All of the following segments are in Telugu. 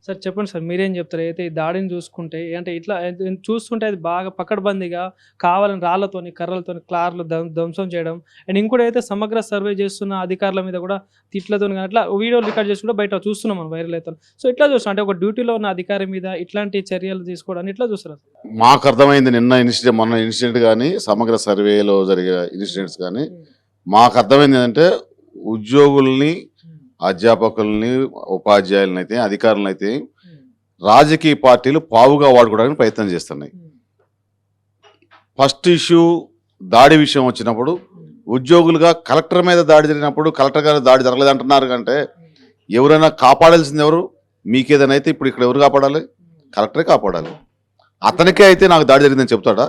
సార్ చెప్పండి సార్, మీరేం చెప్తారు? అయితే ఈ దాడిని చూసుకుంటే అంటే ఇట్లా చూస్తుంటే అది బాగా పకడ్బందీగా కావాలని రాళ్లతోని కర్రలతోని కార్లు ధ్వంసం చేయడం, అండ్ ఇంకోటి అయితే సమగ్ర సర్వే చేస్తున్న అధికారుల మీద కూడా తిట్లతో అట్లా వీడియోలు రికార్డ్ చేసి కూడా బయట చూస్తున్నాం మనం వైరల్ అవుతాం. సో ఇట్లా చూస్తాం అంటే ఒక డ్యూటీలో ఉన్న అధికారి మీద ఇట్లాంటి చర్యలు తీసుకోవడానికి ఇట్లా చూస్తారు. మాకు అర్థమైంది మొన్న ఇన్సిడెంట్ కానీ సమగ్ర సర్వేలో జరిగే ఇన్సిడెంట్స్ కానీ మాకు అర్థమైంది ఏంటంటే ఉద్యోగుల్ని, అధ్యాపకుల్ని, ఉపాధ్యాయులని అయితే, అధికారులను అయితే రాజకీయ పార్టీలు పావుగా వాడుకోవడానికి ప్రయత్నం చేస్తున్నాయి. ఫస్ట్ ఇష్యూ దాడి విషయం వచ్చినప్పుడు ఉద్యోగులుగా కలెక్టర్ మీద దాడి జరిగినప్పుడు కలెక్టర్ గారు దాడి జరగలేదు అంటున్నారు. కంటే ఎవరైనా కాపాడాల్సింది ఎవరు? మీకేదైనా అయితే ఇప్పుడు ఇక్కడ ఎవరు కాపాడాలి? కలెక్టరే కాపాడాలి. అతనికే అయితే నాకు దాడి జరిగిందని చెప్తాడా?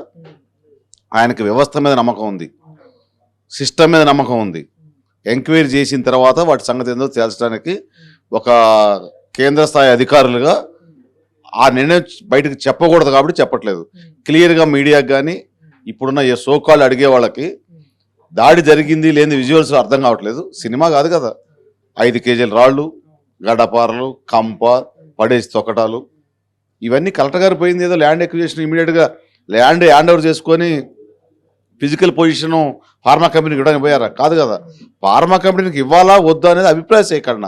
ఆయనకి వ్యవస్థ మీద నమ్మకం ఉంది, సిస్టమ్ మీద నమ్మకం ఉంది. ఎంక్వైరీ చేసిన తర్వాత వాటి సంగతి ఏందో తేల్చడానికి ఒక కేంద్ర స్థాయి అధికారులుగా ఆ నిర్ణయం బయటకు చెప్పకూడదు కాబట్టి చెప్పట్లేదు. క్లియర్గా మీడియాకి కానీ ఇప్పుడున్న ఏ సోకాళ్ళు అడిగే వాళ్ళకి దాడి జరిగింది లేని విజువల్స్ అర్థం కావట్లేదు. సినిమా కాదు కదా, 5 కేజీల రాళ్ళు, గడ్డపారలు, కంప, పడేసి తొక్కటాలు, ఇవన్నీ కలెక్టర్ గారు పోయింది ఏదో ల్యాండ్ ఎక్విజిషన్ ఇమీడియట్గా ల్యాండ్ హ్యాండ్ ఓవర్ చేసుకొని ఫిజికల్ పొజిషను ఫార్మా కంపెనీకి ఇవ్వడానికి పోయారా? కాదు కదా. ఫార్మా కంపెనీకి ఇవ్వాలా వద్దా అనేది అభిప్రాయ సేకరణ.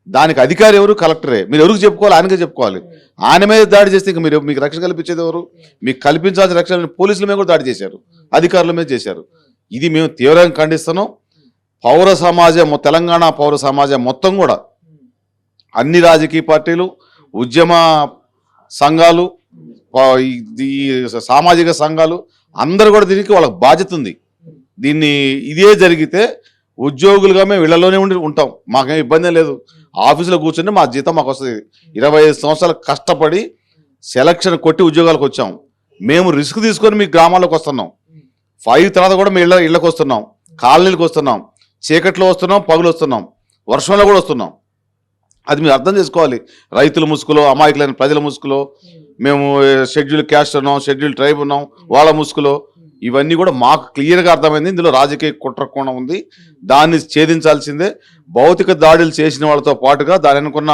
దానికి అధికారి ఎవరు? కలెక్టరే. మీరు ఎవరికి చెప్పుకోవాలి? ఆయనకే చెప్పుకోవాలి. ఆయన మీద దాడి చేస్తే ఇంక మీకు రక్షణ కల్పించేది ఎవరు? మీకు కల్పించాల్సిన రక్షణ పోలీసుల మీద కూడా దాడి చేశారు, అధికారుల మీద చేశారు. ఇది మేము తీవ్రంగా ఖండిస్తున్నాం. పౌర సమాజం, తెలంగాణ పౌర సమాజం మొత్తం కూడా, అన్ని రాజకీయ పార్టీలు, ఉద్యమ సంఘాలు, ఈ సామాజిక సంఘాలు అందరూ కూడా దీనికి వాళ్ళకి బాధ్యత ఉంది. దీన్ని ఇదే జరిగితే ఉద్యోగులుగా మేము ఇళ్లలోనే ఉంటాం, మాకేం ఇబ్బంది లేదు. ఆఫీసులో కూర్చొని మా జీతం మాకు వస్తుంది. 25 సంవత్సరాలు కష్టపడి సెలక్షన్ కొట్టి ఉద్యోగాలకు వచ్చాం. మేము రిస్క్ తీసుకొని మీ గ్రామాల్లోకి వస్తున్నాం. 5 తర్వాత కూడా మేము ఇళ్ళకి వస్తున్నాం, కాలనీలకు వస్తున్నాం, చీకట్లో వస్తున్నాం, పగులు వస్తున్నాం, వర్షంలో కూడా వస్తున్నాం. అది మీరు అర్థం చేసుకోవాలి. రైతుల ముసుగులో, అమాయకులైన ప్రజల ముసుగులో, మేము షెడ్యూల్ క్యాస్ట్ ఉన్నాం, షెడ్యూల్ ట్రైబ్ ఉన్నాం, వాళ్ళ ముసుగులో, ఇవన్నీ కూడా మాకు క్లియర్గా అర్థమైంది. ఇందులో రాజకీయ కుట్ర కోణం ఉంది, దాన్ని ఛేదించాల్సిందే. భౌతిక దాడులు చేసిన వాళ్ళతో పాటుగా దాని అనుకున్న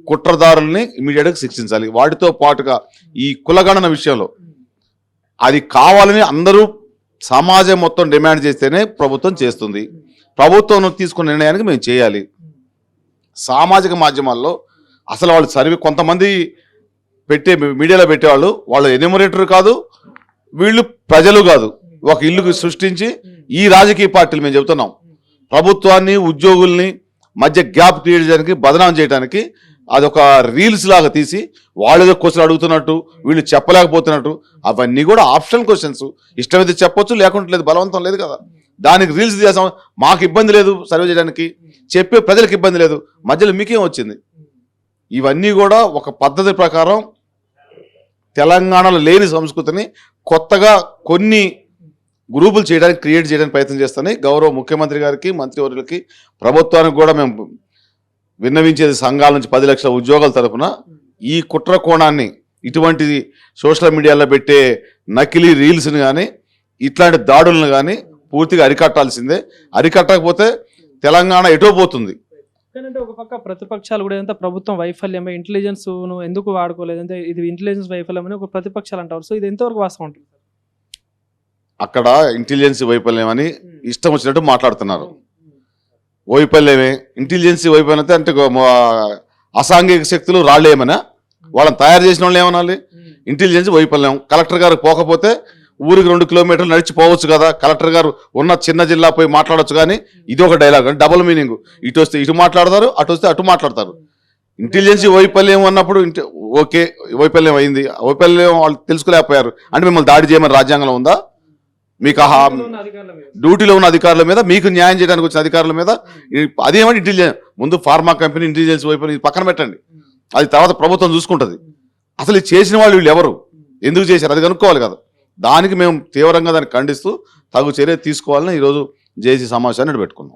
కుట్రదారుల్ని ఇమీడియట్గా శిక్షించాలి. వాటితో పాటుగా ఈ కులగణన విషయంలో అది కావాలని అందరూ సమాజం మొత్తం డిమాండ్ చేస్తేనే ప్రభుత్వం చేస్తుంది. ప్రభుత్వం తీసుకున్న నిర్ణయానికి మేము చేయాలి. సామాజిక మాధ్యమాల్లో అసలు వాళ్ళు సర్వే కొంతమంది మీడియాలో పెట్టేవాళ్ళు, వాళ్ళు ఎన్యూమరేటర్ కాదు, వీళ్ళు ప్రజలు కాదు, ఒక ఇల్లుకి సృష్టించి ఈ రాజకీయ పార్టీలు మేము చెబుతున్నాం ప్రభుత్వాన్ని, ఉద్యోగుల్ని మధ్య గ్యాప్ క్రియేట్ చేయడానికి, బదనాం చేయడానికి అదొక రీల్స్ లాగా తీసి వాళ్ళు క్వశ్చన్ అడుగుతున్నట్టు, వీళ్ళు చెప్పలేకపోతున్నట్టు, అవన్నీ కూడా ఆప్షనల్ క్వశ్చన్స్. ఇష్టమైతే చెప్పొచ్చు, లేకుంటే లేదు, బలవంతం లేదు కదా. దానికి రీల్స్ చేసాం, మాకు ఇబ్బంది లేదు సర్వే చేయడానికి, చెప్పే ప్రజలకు ఇబ్బంది లేదు, మధ్యలో మీకేం వచ్చింది? ఇవన్నీ కూడా ఒక పద్ధతి ప్రకారం తెలంగాణలో లేని సంస్కృతిని కొత్తగా కొన్ని గ్రూపులు చేయడానికి, క్రియేట్ చేయడానికి ప్రయత్నం చేస్తున్నాయి. గౌరవ ముఖ్యమంత్రి గారికి, మంత్రివర్యులకి, ప్రభుత్వానికి కూడా మేము విన్నవించేది సంఘాల నుంచి 10 లక్షల ఉద్యోగాల తరఫున ఈ కుట్ర కోణాన్ని, ఇటువంటి సోషల్ మీడియాలో పెట్టే నకిలీ రీల్స్ని కానీ ఇట్లాంటి దాడులను కానీ పూర్తిగా అరికట్టాల్సిందే. అరికట్టకపోతే తెలంగాణ ఎటో పోతుంది. అంటే ఒక పక్క ప్రతిపక్షాలు కూడా ఎంత ప్రభుత్వం వైఫల్యమే, ఇంటెలిజెన్స్ ఎందుకు వాడుకోలేదంటే ఇది ఇంటెలిజెన్స్ వైఫల్యం అని ఒక ప్రతిపక్షాలు అంటారు. సో ఇది ఎంతవరకు వాస్తవం ఉంటుంది? అక్కడ ఇంటెలిజెన్స్ వైఫల్యం అని ఇష్టం వచ్చినట్టు మాట్లాడుతున్నారు. వైఫల్యమే ఇంటెలిజెన్స్ వైఫల్యం అంటే అసాంఘిక శక్తులు రాళ్ళు ఏమైనా, వాళ్ళని తయారు చేసిన వాళ్ళు ఏమనాలి? ఇంటెలిజెన్స్ వైఫల్యం. కలెక్టర్ గారు పోకపోతే ఊరికి 2 కిలోమీటర్లు నడిచిపోవచ్చు కదా, కలెక్టర్ గారు ఉన్న చిన్న జిల్లా పోయి మాట్లాడవచ్చు. కానీ ఇది ఒక డైలాగ్, డబుల్ మీనింగ్. ఇటు వస్తే ఇటు మాట్లాడతారు, అటు వస్తే అటు మాట్లాడతారు. ఇంటెలిజెన్స్ వైఫల్యం అన్నప్పుడు ఓకే, వైఫల్యం అయింది, వైఫల్యం వాళ్ళు తెలుసుకోలేకపోయారు అంటే మిమ్మల్ని దాడి చేయమని రాజ్యాంగంలో ఉందా? మీకు డ్యూటీలో ఉన్న అధికారుల మీద, మీకు న్యాయం చేయడానికి వచ్చిన అధికారుల మీద అదేమంటే ఇంటెలిజెన్స్. ముందు ఫార్మా కంపెనీ ఇంటెలిజెన్స్ వైఫల్యం పక్కన పెట్టండి, అది తర్వాత ప్రభుత్వం చూసుకుంటుంది. అసలు ఇది చేసిన వాళ్ళు వీళ్ళు ఎవరు, ఎందుకు చేశారు, అది కనుక్కోవాలి కదా. దానికి మేము తీవ్రంగా దాన్ని ఖండిస్తూ తగు చర్య తీసుకోవాలని ఈరోజు జేఏసీ సమావేశాన్ని పెట్టుకున్నాం.